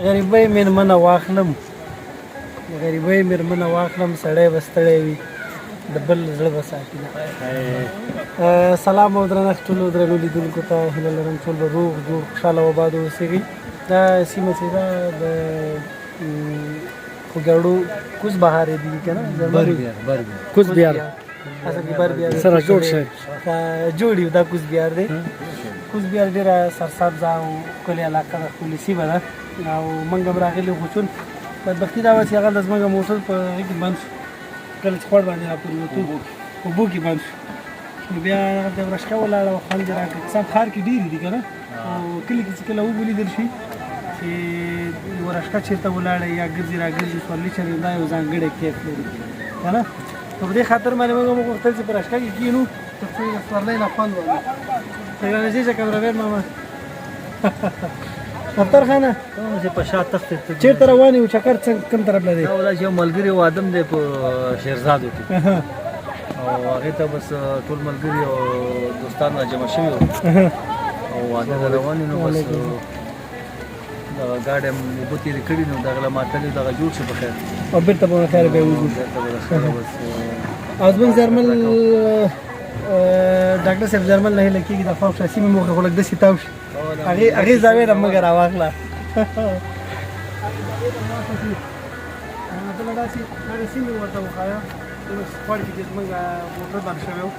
غریبۍ مېرمنه واخلم غریبۍ مېرمنه واخلم سړی به ستړی وي د بل زړه به ساتي. سلام او درنښت ټولو درنو لیدونکو ته هیله لرم ټول به روغ جوړ خوشحاله او آباد اوسېږئ. دا سیمه چې ده د خوږیاړو کوز بهار یې دي که نه کوز بیار اصل کې بر بیار سره جوړ شوی جوړ یو دا کوز بیار دی. کوز بیار ډېره سرسبزه او ښکلې علاقه ده ښکلې سیمه ده او موږ هم راغلي خو چون بدبختي دا وه چې هغه د زموږ موټر په هغې کې بند شو کله چې خوړ باندې راپورېوتو اوبو کې بند شو نو بیا د ورشکه ولاړه او خوند یې راکړ قسم ښار کې ډېرې دي که نه او کلي کې چې کله اوبه لیدل شي چې ورشکه چېرته ولاړه یا ګرځي را ګرځي سورلي چلوي دا یو ځانګړی کیف لري که نه نو په دې خاطر باندې موږ هم وغوښتل چې په رشکه کې کښېنو تر څو د سورلۍ نه خوند واخلو. ترانجي شه کمرمین ماما افطر خانه په شا تخت چېرته روان یو چکر کوم طرف نه دی؟ دا ولا چې یو ملګري و آدم دی په شیرزادو کې او هغې ته بس ټول ملګري او دوستان را جمع شوي وو او واده ته روان یو نو بس دغه ګاډی هم اوبه تېرې کړي نو دغه له ماتلې دغه جوړ شو په خیر او بېرته به خیر بیا وګورو. او زموږ زرمل ډاکټر صاحب زرمل نه هیله کېږي د خوښ سیمې موخه خو لږ داسې تاو شي هغې زاویې نه مګه راواخله بله داسې هغې سیمې ورته وښایه خوړ کې چې زموږ موټر بند شوی و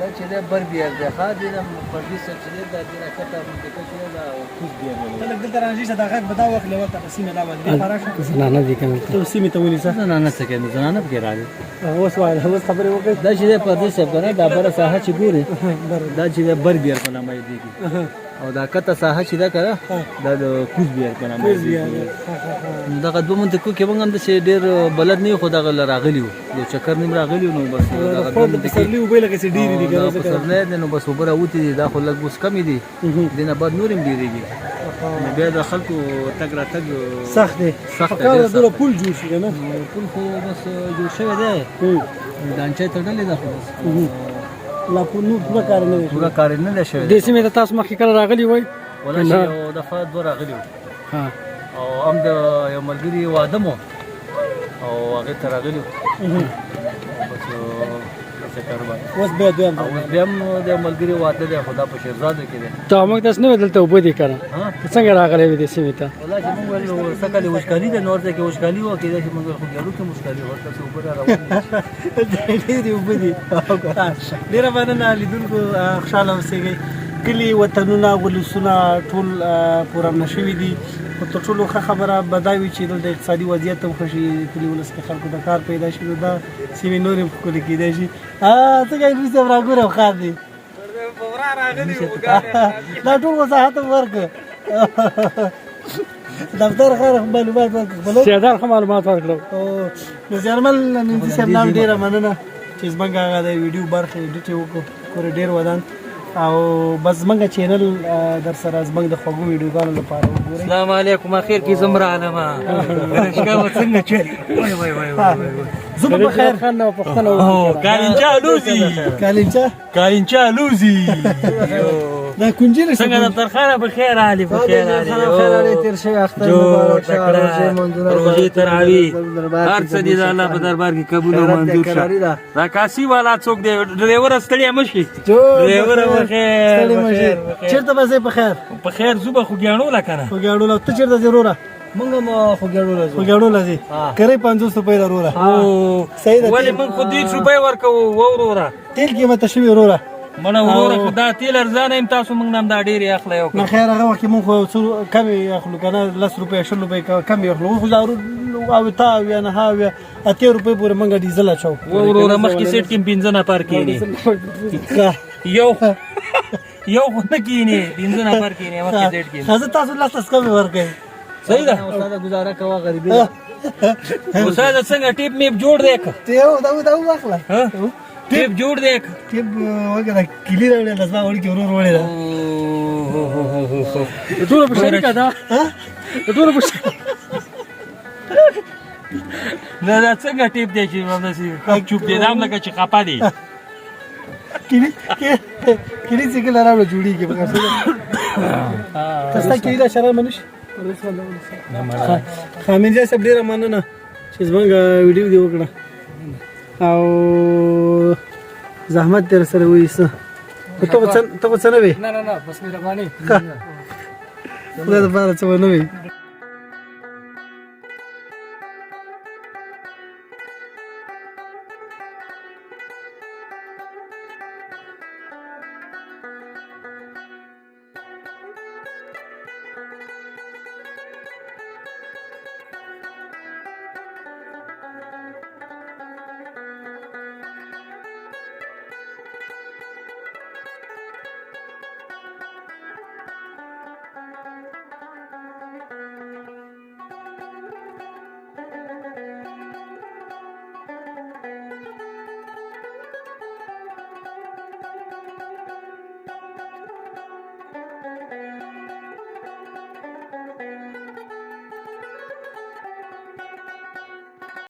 دا چې دی بر بیار دی ښه دی دا پردي صاحب چې دی دا دې را کښته منطقه چې دی دا کوز بیار دی. ته لږ دلته رانژدې شه دا غږ به دا واخلې ورته په سیمه دا باندې بیا فرار شه زنانه دي که نه ته سیمې ته ونیسه زنانه څه کوي نو زنانه پکې راځي اوس وایه اوس خبرې وکړئ. دا چې دی پردي صاحب که نه دا بره ساحه چې ګورې دا چې دی بر بیار په نامه یادېږي او دا کته ساحه چې ده که نه دا د کوز بیار په نامه یادېږي. دغه دوه منطقو کې موږ هم داسې ډېر بلد نه یو خو دغه راغلي وو یو چکر نیم راغلي وو نو بس د پسرلي اوبه لکه چې ډېرې دي پسرلی دی نو بس اوبه راوتې دي دا خو لږ اوس کمې دي دې نه بعد نور هم ډېرېږي نو بیا د خلکو تګ راتګ سخت دی پکار ده دومره پل جوړ شي که نه پل خو بس جوړ شوی دی دانچه یې تړلې ده خو بس لا نور پوره کار نه دی پوره کار نه دی شوی دې سیمې ته تاسو مخکې کله راغلي وئ؟ والله چې یو دفعه دوه راغلي وو او هم د یو ملګري واده مو او هغې ته راغلي وو بس اوس بیا دویم اوس بیا هم د یو ملګري واده دی خو دا په شیرزادو کې دی. ته موږ داسې نه وې دلته اوبه دي که نه ته څنګه راغلی وې دې سیمې ته؟ والله چې موږ ویل څه کلې وچکالي ده نور ځای کې وچکالي وه کېدای شي موږ ویل خوږیاړو کې وچکالي وه ورته څه اوبه را روانې ډېرې اوبه دي ډېره مننه لیدونکو خوشحاله اوسېږئ. کلي وطنونه ولسونه ټول پورامنه شوي دي خو تر ټولو ښه خبره به دا وي چې دلته اقتصادي وضعیت هم ښه شي کلي ولس کې خلکو ته کار پیدا شي نو دا سیمې نورې هم ښکلې کېدای شي. څنګه انډریس صاحب راګوره او ښار دی دا ټول وضاحت هم ورکړه دفتر ښه معلومات ورکړه سیادار ښه معلومات ورکړه نو زیارمل ننجي صاحب نام ډېره مننه چې زموږ هغه د ویډیو برخې ایډیټ یې وکړو ډېر ودان او بس زموږ چینل در سره زموږ د خوږو ویډیوګانو لپاره وګورئ. السلام علیکم اخر کې زم رالمه رشکه به څنګه چلي وای وای وای زه به بخیر خان نه پوښتنه وکړم کالینچا لوزي کالینچا لوزي دا کنجره څنګه د ترخانه په خیر علي په خیر علي خیر علي تیر شي اختر مبارک شه روزي تراوی هر څه دي د الله په دربار کې قبول او منظور شه. دا کاسي والا څوک دی ډرایور ستړی مشي ډرایور په خیر چیرته به ځې په خیر په خیر زوبه خوږیاڼو لا کنه خوږیاڼو لا ته چیرته ځې وروره موږ هم خوږیاڼو لا ځې کرۍ 500 روپۍ ده وروره صحیح ده ولې موږ خو 30 روپۍ ورکوو وروره تیل قیمته شوي وروره مړه وروره خو دا تیل ارزانه یم تاسو موږ نه هم دا ډېرې اخلی نه خیر هغه وخت کې موږ خو څو کمې اخلو که نه 10 روپۍ 20 روپۍ کمې اخلو خو دا اوته اویا نهه اویا اتیا روپۍ پورې موږ ډیزل اچوو وروره مخکې سیټ کې 15 نفر کېني یو خو نه کېني 15 نفر کېني مخکې سیټ کې ښه زه تاسو لس کمې ورکوئ صحیح ده استاده ګزاره کوه غریبي استاده څنګه ټیپ میپ جوړ دی که دا واخله ټیپ جوړ دی که ټیپ وګوره کلي راوړې ده زما وړکې ورور وړې ده د ټولو په شریکه ده د ټولو په نه دا څنګه ټیپ دی چې همداسې چوپ دی دا هم لکه چې خپه دی کلي چې کله راوړه جوړېږي که ستا کلي دا شرار منه شي Kami dia sebenarnya mana na? She's bangga video kena. Au zahmat tersara wisa. Toko sana be? Na, bas ni ramani. Udah para coba nabi.